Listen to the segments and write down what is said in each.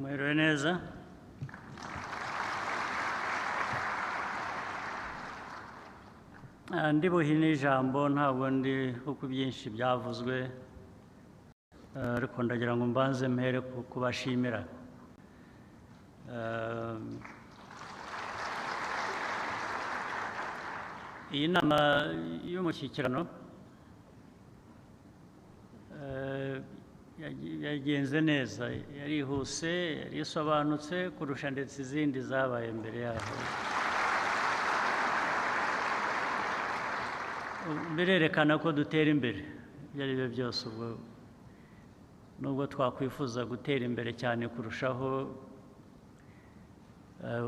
Mwiriwe neza. Ndi buhine ijambo ntabwo ndi kuko byinshi byavuzwe, ariko ndagira ngo mbanze mpere kubashimira. Iyi nama y'umushyikirano yagenze neza, yarihuse, yarisobanutse kurusha ndetse izindi zabaye mbere yaho. Birerekana ko dutera imbere ibyo ari byo byose. Ubwo nubwo twakwifuza gutera imbere cyane kurushaho,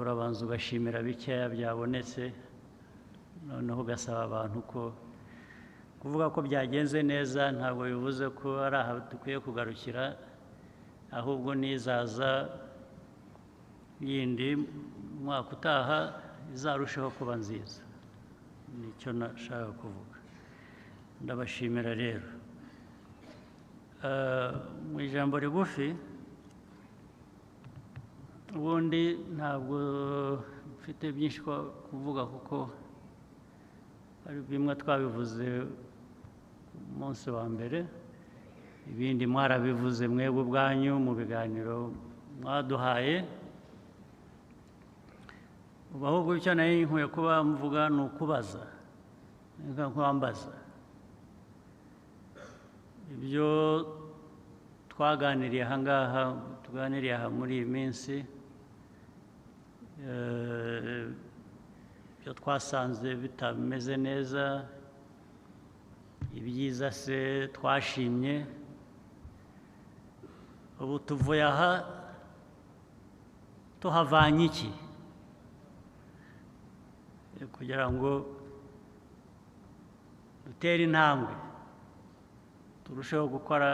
urabanza ugashimira bikeya byabonetse, noneho ugasaba abantu ko kuvuga ko byagenze neza ntabwo bivuze ko ari aha dukwiye kugarukira, ahubwo n'izaza yindi umwaka utaha izarushaho kuba nziza. Nicyo nashaka kuvuga. Ndabashimira rero. Mu ijambo rigufi, ubundi ntabwo mfite byinshi kuvuga kuko hari bimwe twabivuze umunsi wa mbere, ibindi mwarabivuze mwebwe ubwanyu mu biganiro mwaduhaye. Ubu ahubwo icyo nari nkwiye kuba mvuga ni ukubaza, nkwambaza ibyo twaganiriye aha ngaha, tuganiriye aha muri iyi minsi, ibyo twasanze bitameze neza, ibyiza se twashimye. Ubu tuvuye aha tuhavanye iki kugira ngo dutere intambwe, turusheho gukora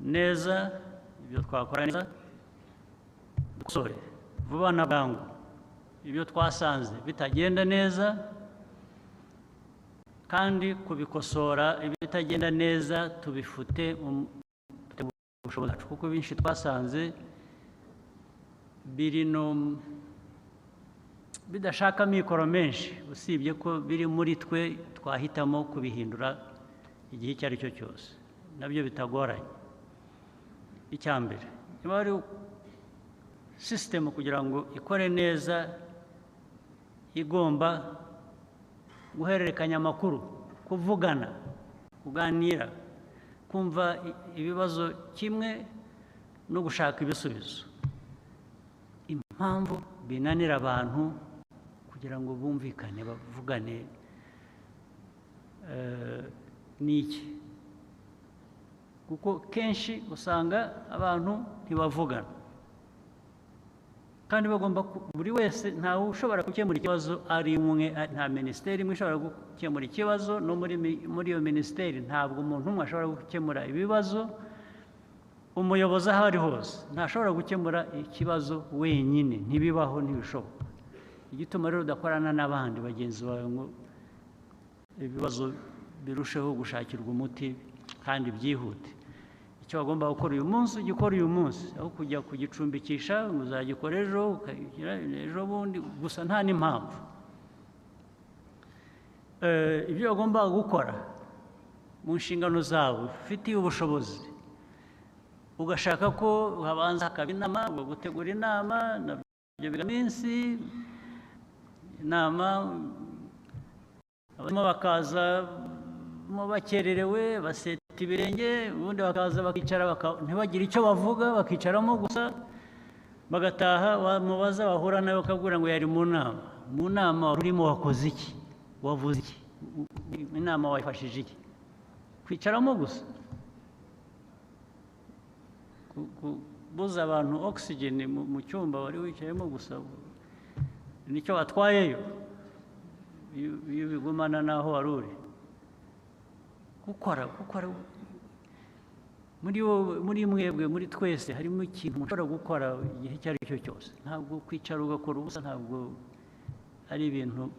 neza ibyo twakora neza, dukosore vuba na bwangu ibyo twasanze bitagenda neza, kandi kubikosora ibitagenda neza tubifute mu bushobozi bwacu, kuko byinshi twasanze biri no bidashaka amikoro menshi, usibye ko biri muri twe twahitamo kubihindura igihe icyo ari cyo cyose, nabyo bitagoranye. Icya mbere, niba ari sisitemu kugira ngo ikore neza, igomba guhererekanya amakuru, kuvugana, kuganira, kumva ibibazo kimwe no gushaka ibisubizo. Impamvu binanira abantu kugira ngo bumvikane, bavugane, ni iki? Kuko kenshi usanga abantu ntibavugana, kandi bagomba buri wese, ntawe ushobora gukemura ikibazo ari umwe, nta minisiteri imwe ishobora gukemura ikibazo, no muri iyo minisiteri ntabwo umuntu umwe ashobora gukemura ibibazo. Umuyobozi aho ari hose ntashobora gukemura ikibazo wenyine, ntibibaho, ntibishoboka. Igituma rero udakorana n'abandi bagenzi bawe ngo ibibazo birusheho gushakirwa umuti kandi byihute. Icyo wagomba gukora uyu munsi ugikora uyu munsi, aho kujya kugicumbikisha ngo uzagikora ejo, ukagira ejo bundi, gusa nta n'impamvu. Ibyo wagomba gukora mu nshingano zawe ufitiye ubushobozi, ugashaka ko habanza hakaba inama, gutegura inama, nabyo biga iminsi, inama abamo bakaza bakererewe, baseta ibirenge, ubundi bakaza bakicara, ntibagire icyo bavuga, bakicaramo gusa bagataha. Wamubaza bahura nawe bakabwira ngo yari mu nama. Mu nama urimo wakoze iki? Wavuze iki? Inama wayifashije iki? Kwicaramo gusa, kubuza abantu oxygen mu cyumba wari wicayemo gusa, nicyo watwayeyo iyo bigumana n'aho wari uri. Gukora muri mwebwe, muri twese harimo ikintu mushobora gukora igihe icyo ari cyo cyose. Ntabwo kwicara ugakora ubusa, ntabwo ari ibintu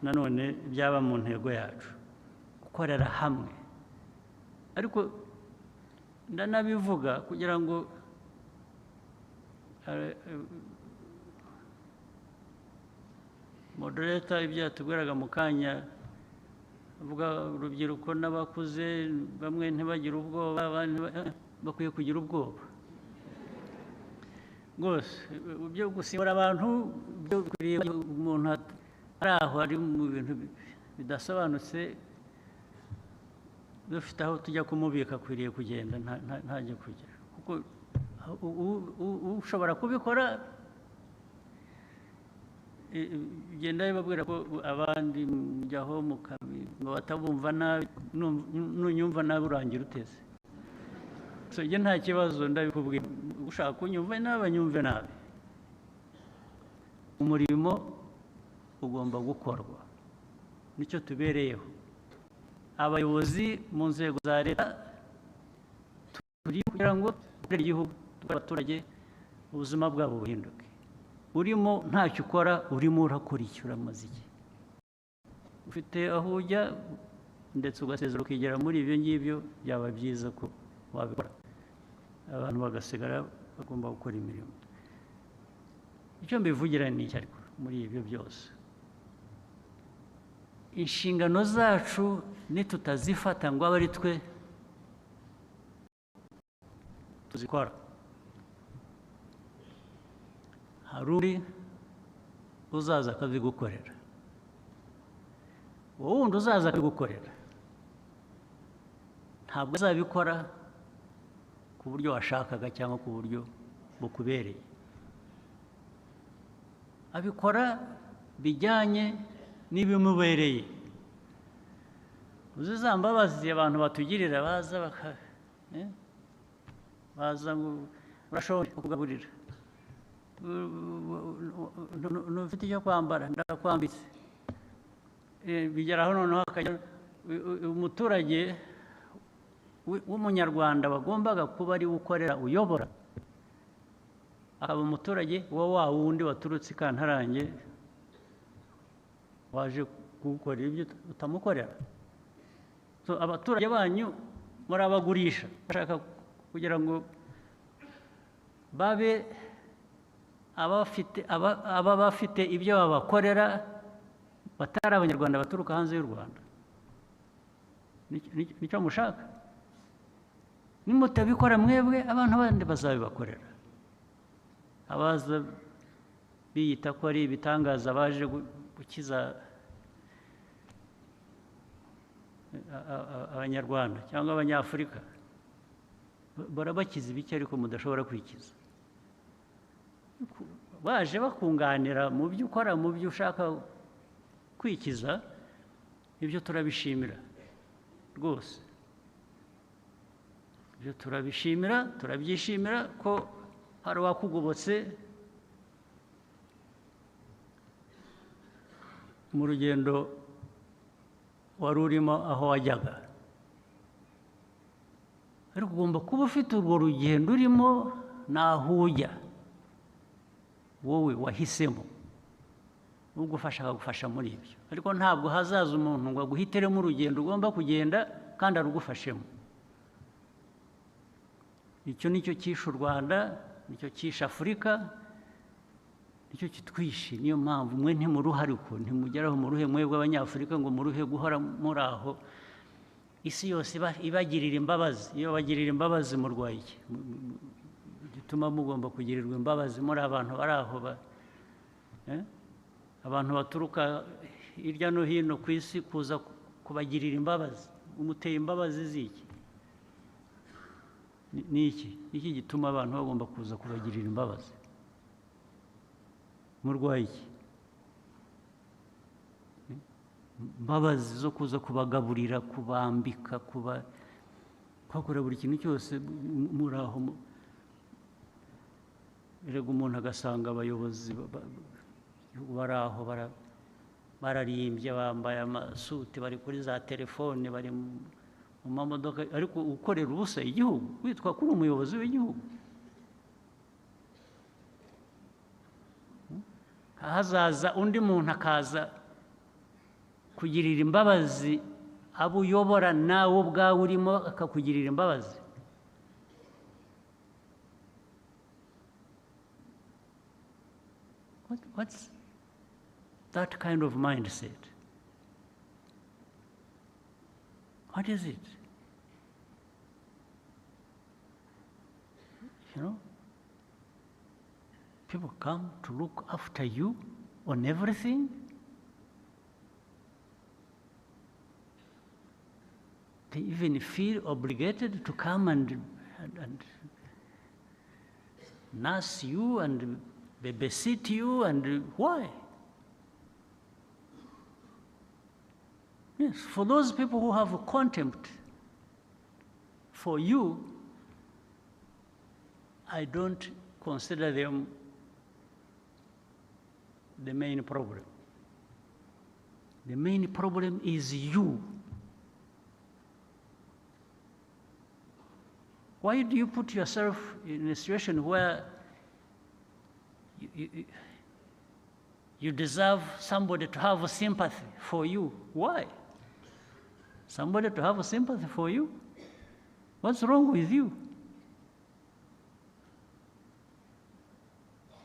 nanone byaba mu ntego yacu. Gukorera hamwe, ariko ndanabivuga kugira ngo moderator ibyo yatubwiraga mu kanya avuga urubyiruko n'abakuze bamwe ntibagire ubwoba abandi bakwiye kugira ubwoba rwose byo gusimbura abantu byo kwiriye umuntu ari aho ari mu bintu bidasobanutse dufite aho tujya kumubika akwiriye kugenda ntajya kujya kuko ushobora kubikora genda bibabwira ko abandi mujyaho ngo batabumva nabi nunyumva nabi urangira uteze so njye nta kibazo ndabikubwira ushaka kunyumva nabi nyumve nabi umurimo ugomba gukorwa nicyo tubereyeho abayobozi mu nzego za leta turi kugira ngo turere igihugu abaturage ubuzima bwabo buhinduke urimo ntacyo ukora urimo urakora icyo uramaze iki ufite aho ujya ndetse ugasezera ukigera muri ibyo ngibyo byaba byiza ko wabikora abantu bagasigara bagomba gukora imirimo icyo mbivugira ni iki ariko muri ibyo byose inshingano zacu nitutazifata ngo abe ari twe tuzikora hari uri uzaza akabigukorera wowe wundi uzaza akabigukorera ntabwo azabikora ku buryo washakaga cyangwa ku buryo bukubereye abikora bijyanye n'ibimubereye uzi za mbabazi abantu batugirira baza ngo urashobora kugaburira ntufite icyo kwambara ndakwambitse bigeraho noneho umuturage w'umunyarwanda bagombaga kuba ari ukorera uyobora akaba umuturage wa wundi waturutse i Kantarange waje kugukorera ibyo utamukorera abaturage banyu murabagurisha bashaka kugira ngo babe aba bafite ibyo babakorera batari abanyarwanda baturuka hanze y'u Rwanda nicyo mushaka nimutabikora mwebwe abantu bandi bazabibakorera abaza biyita ko ari ibitangaza baje gukiza abanyarwanda cyangwa abanyafurika barabakiza ibiki ariko mudashobora kwikiza baje bakunganira mu byo ukora mu byo ushaka kwikiza ibyo turabishimira rwose ibyo turabyishimira ko hari uwakugobotse mu rugendo wari urimo aho wajyaga ariko ugomba kuba ufite urwo rugendo urimo n'aho ujya wowe wahisemo ugufasha akagufasha muri ibyo ariko ntabwo hazaza umuntu ngo aguhitiremo urugendo ugomba kugenda kandi arugufashemo icyo nicyo cyishe u Rwanda nicyo cyishe Afurika nicyo kitwishe niyo mpamvu mwe ntimuruhare uko ntimugeraho muruhe mwebwe abanyafurika ngo muruhe guhora muri aho isi yose ibagirira imbabazi iyo bagirira imbabazi murwaye iki gituma mugomba kugirirwa imbabazi muri abantu bari aho abantu baturuka hirya no hino ku isi kuza kubagirira imbabazi umuteye imbabazi z'iki niki gituma abantu bagomba kuza kubagirira imbabazi murwaye iki imbabazi zo kuza kubagaburira kubambika kwakora buri kintu cyose muri aho erega umuntu agasanga abayobozi bari aho bararimbye bambaye amasuti bari kuri za telefone bari mu mamodoka ariko ukorera ubusa igihugu witwa kuri umuyobozi w'igihugu hazaza undi muntu akaza kugirira imbabazi abo uyobora nawe ubwawe urimo akakugirira imbabazi What's that kind of mindset? What is it? You know, people come to look after you on everything. They even feel obligated to come and nurse you and babysit you, and why? Yes, for those people who have contempt for you, I don't consider them the main problem. The main problem is you. Why do you put yourself in a situation where you deserve somebody to have a sympathy for you? Why? Somebody to have a sympathy for you? What's wrong with you?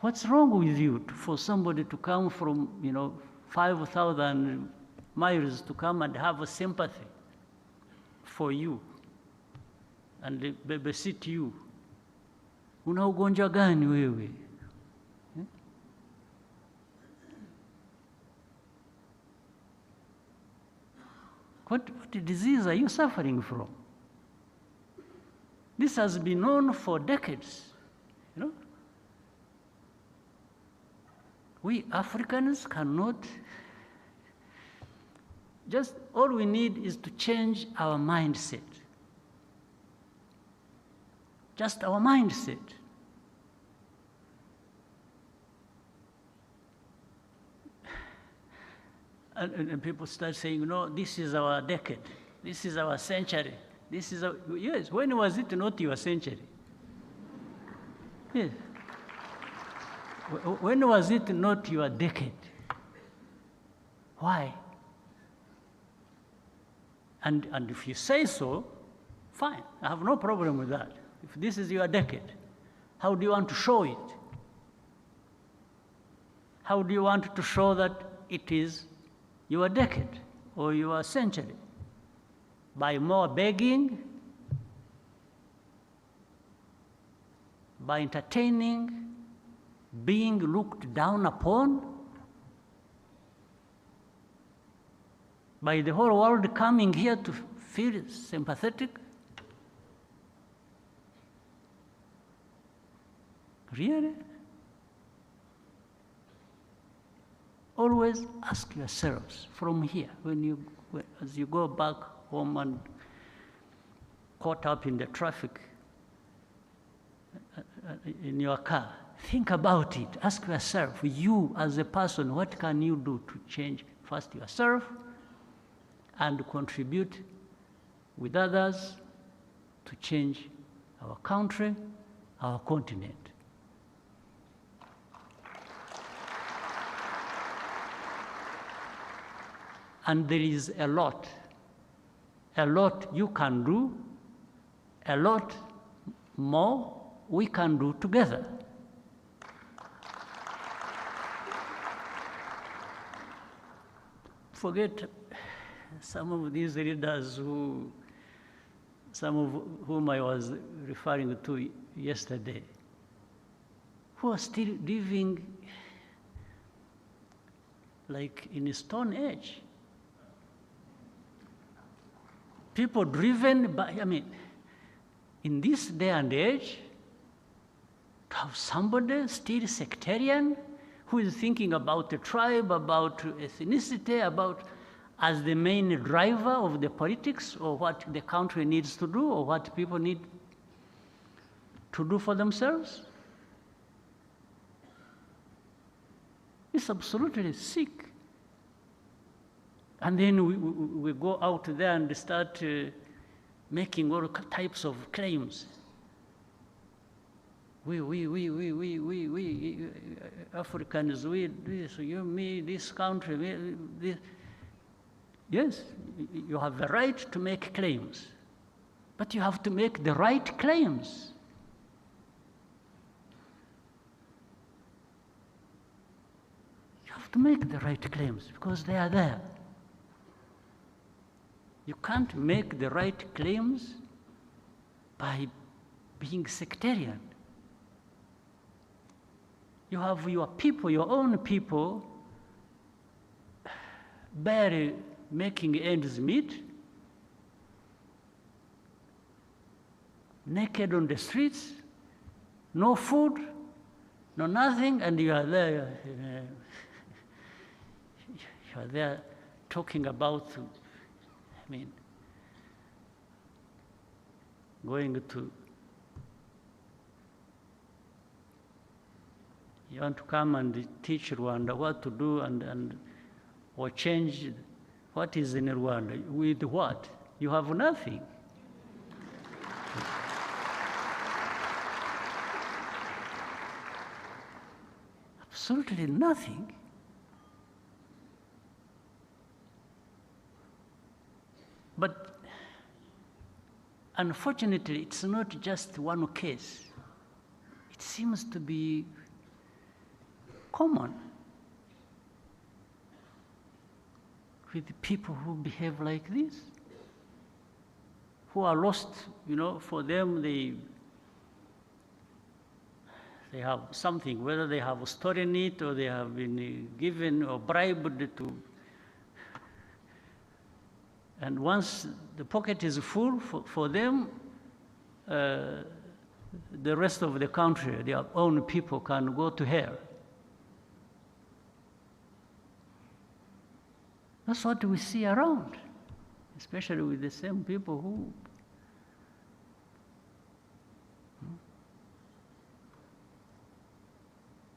What's wrong with you for somebody to come from, 5,000 miles to come and have a sympathy for you and babysit you? Una ugonjwa gani wewe? What disease are you suffering from? This has been known for decades, We Africans cannot, just all we need is to change our mindset. Just our mindset. And people start saying, this is our decade, this is our century, this is our, yes, when was it not your century? Yes. When was it not your decade? Why? And if you say so, fine, I have no problem with that. If this is your decade, how do you want to show it? How do you want to show that it is your decade or your century? By more begging, by entertaining, being looked down upon, by the whole world coming here to feel sympathetic? Really? Always ask yourselves from here, as you go back home and caught up in the traffic in your car, think about it. Ask yourself, you as a person, what can you do to change first yourself and contribute with others to change our country, our continent? And there is a lot you can do, a lot more we can do together. Forget some of these leaders some of whom I was referring to yesterday, who are still living like in a stone age. People driven by, in this day and age, to have somebody still sectarian who is thinking about the tribe, about ethnicity, about as the main driver of the politics, or what the country needs to do, or what people need to do for themselves. It's absolutely sick. And then we go out there and start making all types of claims. We Africans, we this, you, me, this country, this. Yes, you have the right to make claims, but you have to make the right claims. have to make the right claims because they are there. You can't make the right claims by being sectarian. You have your people, your own people, barely making ends meet, naked on the streets, no food, no nothing, and you are there. You are there talking about, I mean, going to, you want to come and teach Rwanda what to do or change what is in Rwanda. With what? You have nothing. Absolutely nothing. But unfortunately, it's not just one case. It seems to be common with people who behave like this, who are lost, you know, for them they have something, whether they have stolen it or they have been given or bribed to. And once the pocket is full for them, the rest of the country, their own people, can go to hell. That's what we see around, especially with the same people who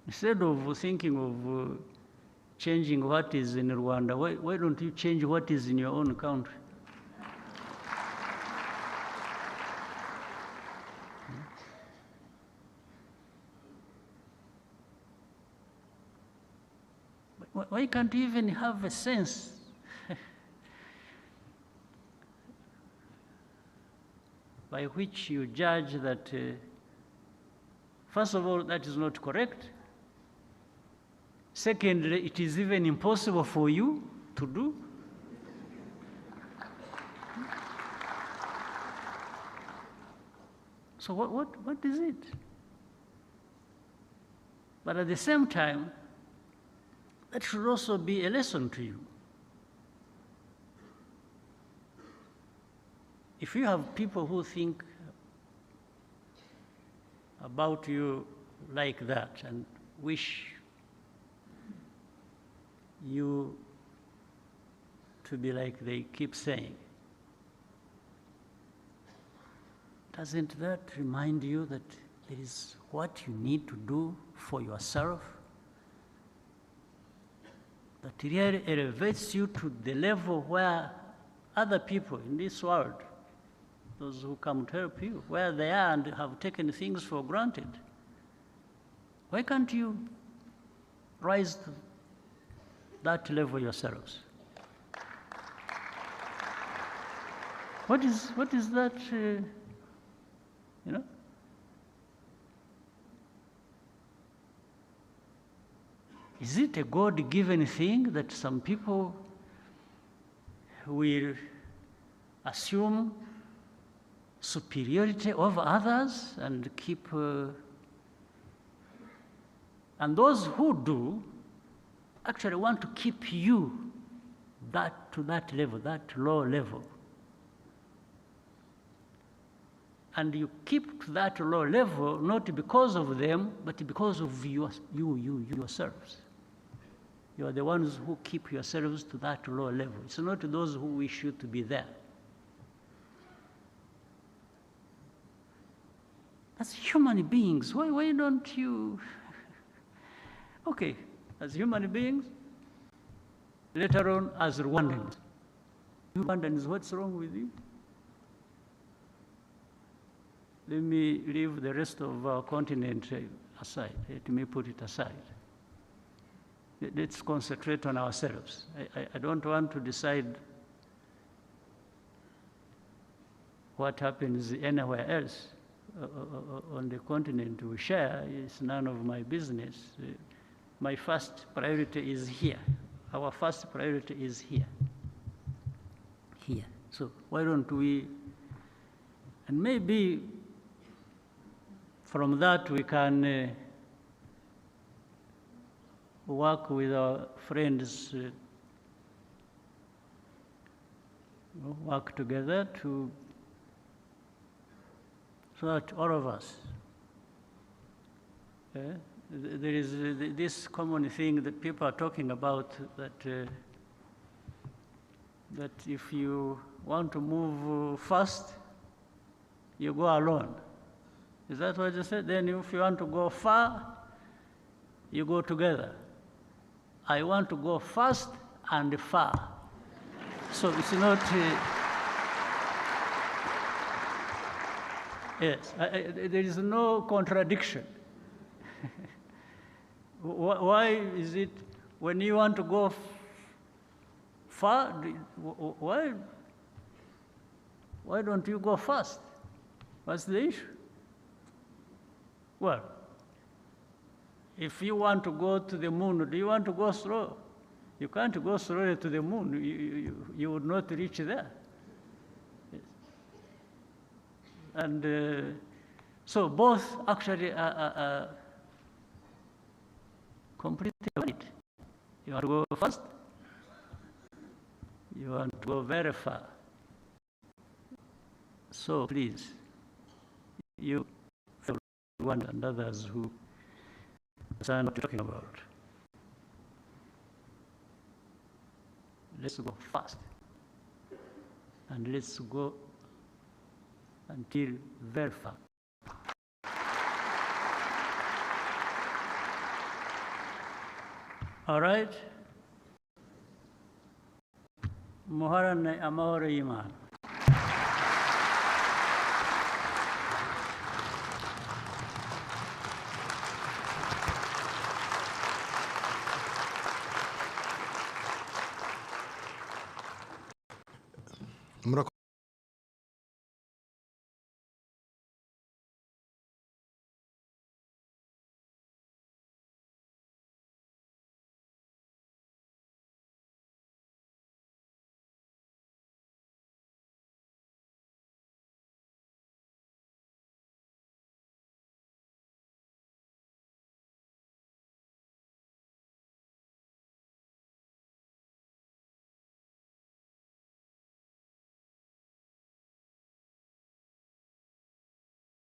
instead of thinking of changing what is in Rwanda, why don't you change what is in your own country? Why can't you even have a sense by which you judge that, first of all, that is not correct. Secondly, it is even impossible for you to do. So what is it? But at the same time, that should also be a lesson to you. If you have people who think about you like that and wish you to be like they keep saying, doesn't that remind you that there is what you need to do for yourself that really elevates you to the level where other people in this world, those who come to help you, where they are and have taken things for granted? Why can't you rise to that level yourselves? What is that, you know? Is it a God-given thing that some people will assume superiority over others and keep, and those who do actually want to keep you to that level, that low level. And you keep to that low level not because of them, but because of yourselves. You are the ones who keep yourselves to that low level. It's not those who wish you to be there. As human beings, why don't you? Okay, as human beings, later on as Rwandans. Rwandans, what's wrong with you? Let me leave the rest of our continent aside. Let me put it aside. Let's concentrate on ourselves. I don't want to decide what happens anywhere else on the continent we share. It's none of my business. my first priority is here. Our first priority is here. Here. So why don't we, and maybe from that we can work with our friends, work together so that all of us, there is this common thing that people are talking about, that that if you want to move fast, you go alone. Is that what you said? Then if you want to go far, you go together. I want to go fast and far. So it's not, yes, there is no contradiction. Why is it when you want to go far, why don't you go fast? What's the issue? Well, if you want to go to the moon, do you want to go slow? You can't go slowly to the moon. You would not reach there. Yes. And so both actually are completely right. You want to go fast? You want to go very far. So please, you one and others who understand what you're talking about, let's go fast. And let's go until very far. All right? Muharane amahoro y'Imana. Murakoze.